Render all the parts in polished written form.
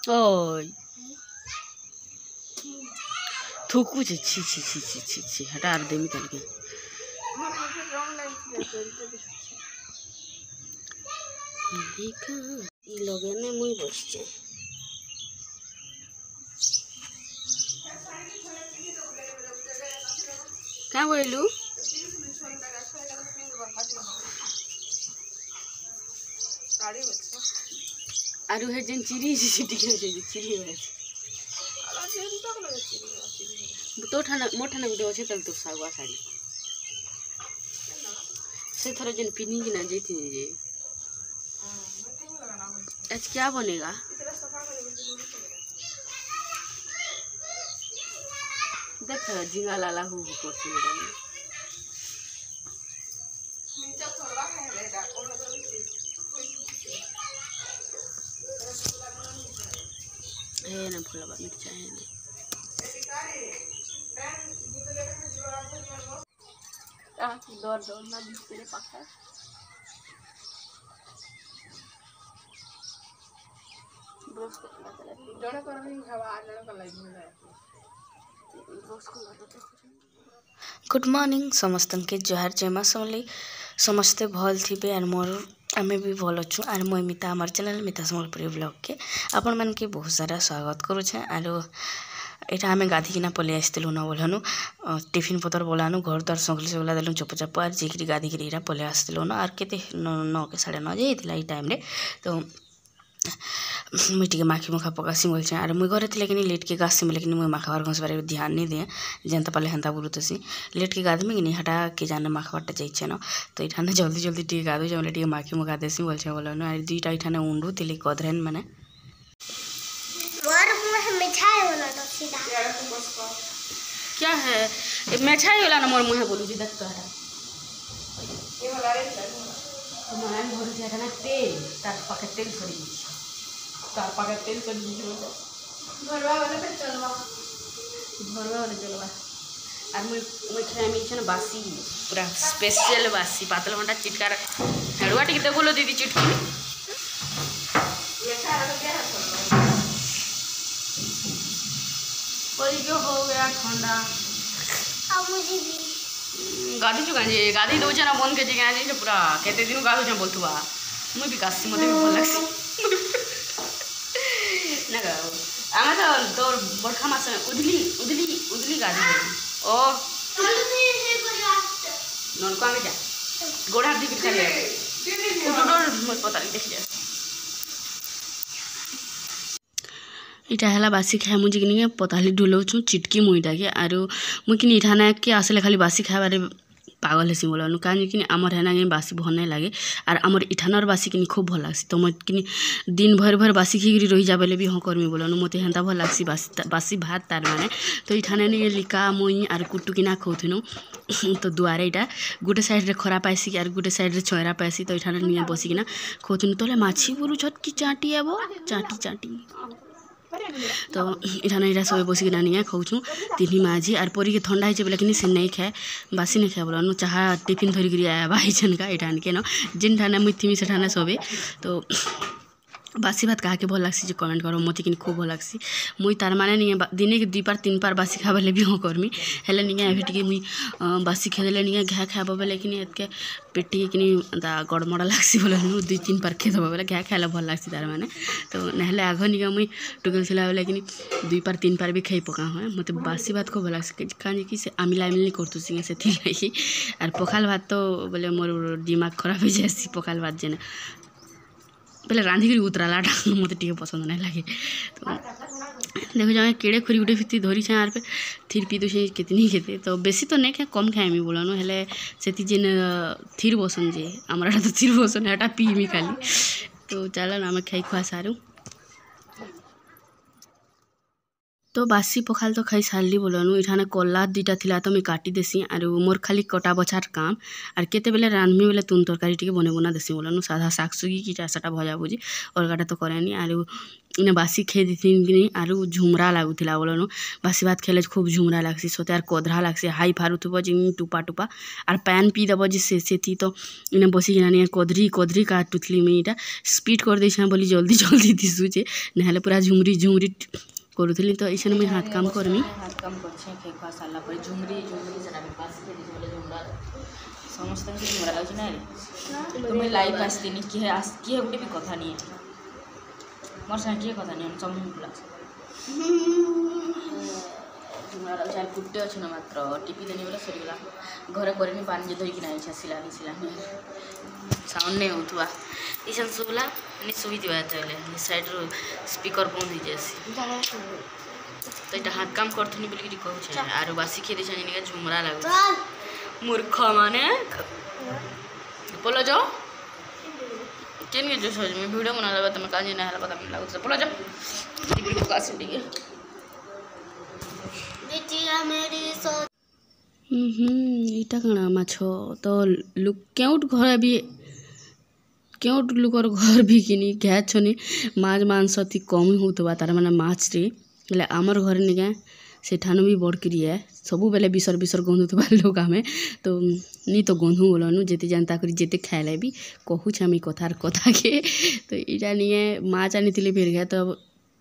ओय थूकू छी छी छी छी छी छी छी हटा आर देमी तल के देखा ई लगे ने मुई बसचे क्या बोलू आरु हे जेन चिरी सिटी के चिरी हो तो ठाना मो ठाना गुटे अच्छे तल तो सागुआ साड़ी से थोड़ा जेन पिनी की ना जेती जे आज क्या बनेगा देख झिंगा लाला हु कोसी है ना फुलवा मिर्चा है ना दौड़ दौड़ ना तेरे पक्का गुड मॉर्निंग समस्त के जोहार जयमा समली समस्ते भल थी आर मोर आम भी भल अच्छु आर मुई मिता आम चैनल मिता सम्बलपुरी ब्लॉग के आपण मन के बहुत सारा स्वागत करुछे आरो एटा आम गाधिकिना पलि आसलु न बोलनु टिफिन पतर बोलानु घर द्वार सगली सगला देलु चप चप आर जेकरी गाधिकी इरा पलि आसलु न आर केते 9 के 9:30 जाइतिला ई टाइम रे तो मुई टिके माखी मुखा पकासी बोल आर मुई घरे थी लेकिन लेट के गासी लेकिन मुई माखबार घसबार ध्यान नहीं दिए जेनता पाले हेन्ता बुलुतसी लेट के गाधमी कि नहीं हटा के जाने माखबारटा जाइछे न तो इठाने जल्दी जल्दी टिके गाधु जमले टिके माखी मुखा देसी बोलछे बोलन आर दुईटा इठाने उंडू तिले कधरेन माने और मुंह मिठाई वाला तो सीधा क्या है ए मिठाई वाला न मोर मुंह बोलू जी देख तो हटा ये वाला रे हमारा घर से ना तेल तार पाके तेल छोड़ी तार पाके तेल कर दीजिए घरवा वाला पे चलवा और मुई खाई मिल बासी पूरा स्पेशल बासी पातल घंटा चिटका हेड़ुआ टिके दे बोलो दीदी चिटकी जो हो गया ठंडा अब मुझे भी गाधी चुका गाधी दो ना बंद के जगह पूरा केते दिन गाधु बोलतुआ मुई भी कासी मते भी भल लागसी ना आमे तो तोर बड़खा मास उदली उदली उदली गाधी ओ नलको आमे जा गोड़ा दी बिखा ले उडोर मत पता देख ले इटा हला बासी खाए मुझे कि पताली ढुलाऊँ चिटकी मुईटा के आरो मुई कि इठाना के आसले खाली बासी खाए पागल हेसी बोलनु कहीं कि आमर हेना कि बासी भल नहीं लगे और आमर इठानर बासी कि खूब भल लगसी तो मत कि दिन भर भर बासी खीकरी रही जा बेले भी हाँ करमी बोलनु मत हेन्ता भल लगसी बासी भात तार माने तो इठाने नहीं लिका मुई आर कुटु किना खाऊनु तो दुआरे इटा गोटे साइड रे खरा पाइसी आर गोटे साइड रे छयरा पाइसी तो इठाने नहीं बसिकिना खाऊनु तो माछी बोलू छटकी चाटी आब चाटी चाटी तो इठाने इटा सब बसिकिना नहीं खाऊँ तीन माझी आर परी के ठंडा हो बोले कि से नहीं खाए बासी नहीं खाए बोला चाह टिफिन धरिक आया भाई का इठान के न जिन ठाने मुई थी से ठाने सबे तो बासी भात कहा के भल लगसी जो कमेंट करो मत कि खूब भल लगसी मुई तार माने नहीं दिने के 2 बार 3 बार बासी खाबले भी हाँ करमी हेले नहीं एभे मुई बासी खेदेले नहीं घा खाब बेले कि एतके पेटी कि गड़मड़ा लगसी बोले 2-3 बार खेदब बेले घा खाइले भल लगसी तार माने तो नहले आग नहीं मुई टुकेल थिला बेले कि 2 बार 3 बार भी खाई पका हुए मत बासी भात खूब भल लगसी कहीं कि से आमिला आमिली करतु सिंगे से थी और पखाल भात तो बोले मोर दिमाग खराब हो जाए पखाल भात जेने पहले रांधिक उतराला मत टे पसंद नहीं लगे तो देखो जब केड़े खुरी गुटे फिर धरी छे यार पे थिर पी तो कितनी खेते तो बेसी तो नहीं खाए कम खाएमी बोलानो हेले से जेन थिर बसन जे हमारा तो थिर बसन एटा पीमी खाली तो चल ना खाई खुआ सारू तो बासी पखाल तो खाई सारली बोलनु इठाने कला दुईटा थिला तो मैं काटी देसी आरु मोर खाली कटा बछार काम आर केते बेले रान्धमी बेले तुन तरकारी टिके बने बना देसी बोलनु साधा सागसुगी कीटा सेटा भजा भुजी अलगाटा तो करेनी आरु इने बासी खे दिथिन कि आरु झुमरा लागुथिला बोलनु बासी भात खेले खूब झुमरा लागसी सोते आर कोधरा लागसी हाई फारुथुब जिन टुपा टुपा आर पैन पी दब जे से थी तो इने बसी किना कोधरी कोधरी काटुथली मैं इटा स्पीड कर देछा बोली जल्दी जल्दी दिसुचे नहले पूरा झुमरी झुमरी करूथली तो ऐसे मैं हाथ काम करमी हाथ काम करछे खे खा साला पर झुमरी झुमरी जरा पास के बोले झुमरा समस्त के झुमरा लागछ ना रे तो मैं लाइव आस्तिनी कि है गुटे भी कथा नहीं मोर संग की कथा नहीं समूह प्लस झुमरा लागछ आर गुटे अछि ना मात्र टीपी देनी बोले सरी गला घरे करनी पानी जे धोई कि नाही सिलानी सिलानी साउंड नहीं होतुआ इसन सुबला नि सुबी दिवा चले साइड रो स्पीकर बंद हो जासी तो इटा हाथ काम करथनी बोली कि कहू छे आरो बासी खे देछनी निका झुमरा लागो मूर्ख माने बोलो जाओ केन के जो सोच में वीडियो बना लगा तुम काजी ना हला पता लागो से बोलो जाओ टिकट को कासी दिगे बेटिया मेरी सो इटा कणा माछो तो लुक केउट घर भी केउट लुकर घर भी किनी क्या छनी माछ मांस अति कम होतबा तार माने माछ रे ले आमर घर निगा सेठानु भी बड़करी है सबु बेले बिसर बिसर गंधुतबा लोग हमें तो नी तो गंधु बोलनु जेते जानता करी जेते खाइले भी कहू छ हम कथार कथा के तो इटा निए माछ आनिथिले फेर गया तो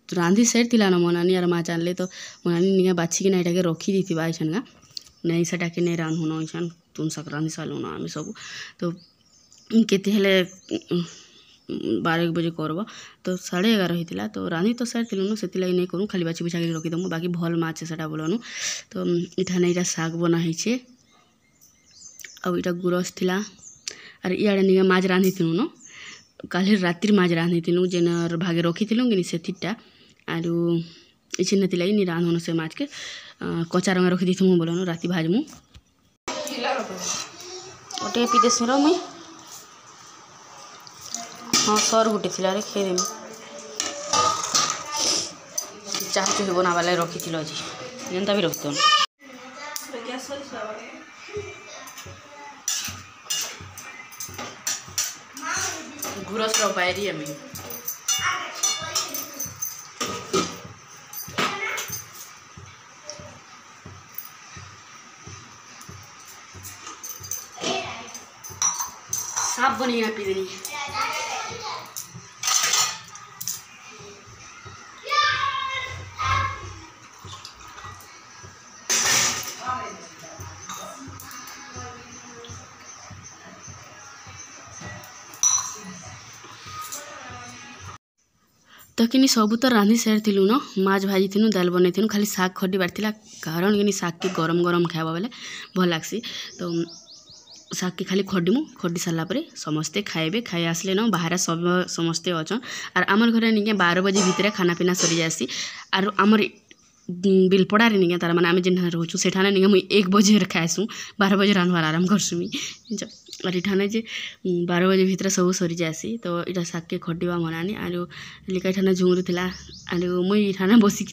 रांधी सेट थिला न मनानी आर माछ आनले तो मनानी निगा बाछि के नाइटा के रखी दिथिबा इछनगा नहीं सेटा के नै रान होनो इछन तुन संक्रांति साल होनो हम सब तो केते हेले 12 बजे करब तो 11:30 होता तो रांधी तो सार थिलुनु से लगे नहीं करूँ खाली बाची बुछा के रखीदमु बाकी भल माछ सेटा बोलनु तो इठाने इटा साग बना है अब इटा गुरस थिला आर इयाडे निगा माछ रांधी थिनु न काली रातिर माछ रांधी थिनु जेनर भागे रखी थिलु कि सेथिटा आरु इछि नथि लागि नि रांधनु से माछ के कच्चा रंग रखी दिथमु बोलनु राति भाजमु ओटे पी देसी र मुई हाँ सर गुटे थिला रे खेदेमी चाह चुही बनावा लागे रखी थिलो जी जेनता भी रखतो गुरस रो बायरी हमें साफ बनी ना पी देनी तो कि सबू तो रांधी सारी न माछ भाजी थी दाल बनई थी खाली साग खटी बार कारण कि साग के गरम गरम खावा बेले भल लग्सी तो साग के खाली खडीमु खडी सारापर समस्ते खाइबे खाई आसले न बाहर सब समस्ते अच्छन आर आमर घर निके 12 बजे भितर खाना पीना सरी जासी आर आमर बिलपड़ा रे निके तार माने आमे जेन रोचु सेठाने निके मुई 1 बजे खाइसु 12 बजे रांधवार आराम करसु मी और इठाने जे 12 बजे भितर सब सरी जासी तो इटा साग के खडीवा मनानी आरो लिका इठाने झुंगरु थिला आरो मुई इठाने बसिक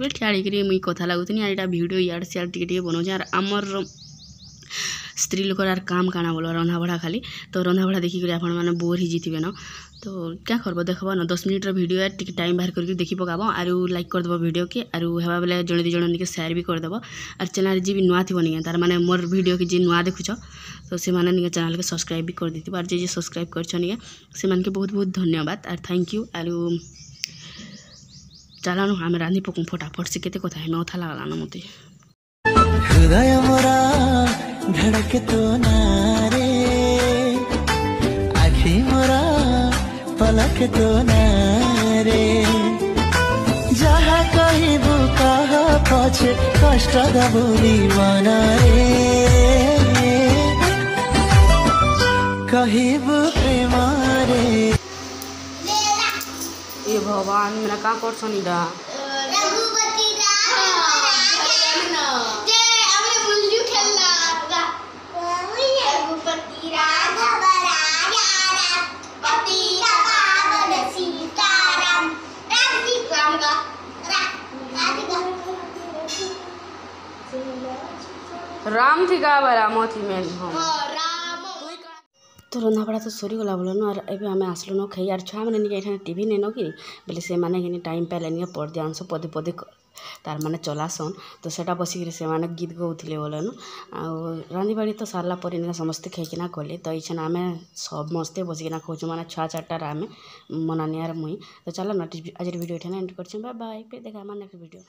बेल ठाड़ी करी मुई कथा लागुतनी आ इटा वीडियो यार से टिके बनाउछ आर आमर स्त्री लोकर आर काम काना बोलो रंधा बढ़ा खाली तो रंधा बढ़ा देखिक आप बोर ही जीते न तो क्या करब देखब न 10 मिनट वीडियो यार टिके टाइम बाहर करके देखी पकाब आरु लाइक करदेव वीडियो के आरु हेबा बेले जड़े दु जण निके शेयर भी करदेव आर चैनल जी भी नुआ थी नहीं तार माने मोर वीडियो के जी नुआ देखुछ तो से माने निके चैनल के सब्सक्राइब भी कर देथिबा आर जे सब्सक्राइब करछ निके से मान के बहुत बहुत धन्यवाद आर थैंक यू आरु चलानु हम रांधी पकु फटाफट से केते कथा हम अथा लागला न मते हृदय मोरा धड़के तो नारे आखी मोरा पलक तो नारे जहाँ कहबू कहा पछे कष्ट दबोली मनारे कहबू प्रेम रे ए भगवान मेरा का करछनी दा Radhika राम थी का राम थी मेन हम राम तो रंधापड़ा तो सरीगला बोलन और एबे आम आसलुन खाई आर छुआ मैंने ये टीवी नेन कि बोले से माने कि टाइम पाइले नहीं पद्यांश पदे पदे तार माने चलासन तो सेटा बसिक से माने गीत गाउथिले बोलन आ रांधीबाड़ी तो सारला पर समस्ते खाइकिना गले तो ये आम समस्ते बसिकिना खाऊँ माने 6-4टार आम मनानी मुई तो चलो ना आज वीडियो एंड कर बाय बाय देखा नेक्स्ट वीडियो।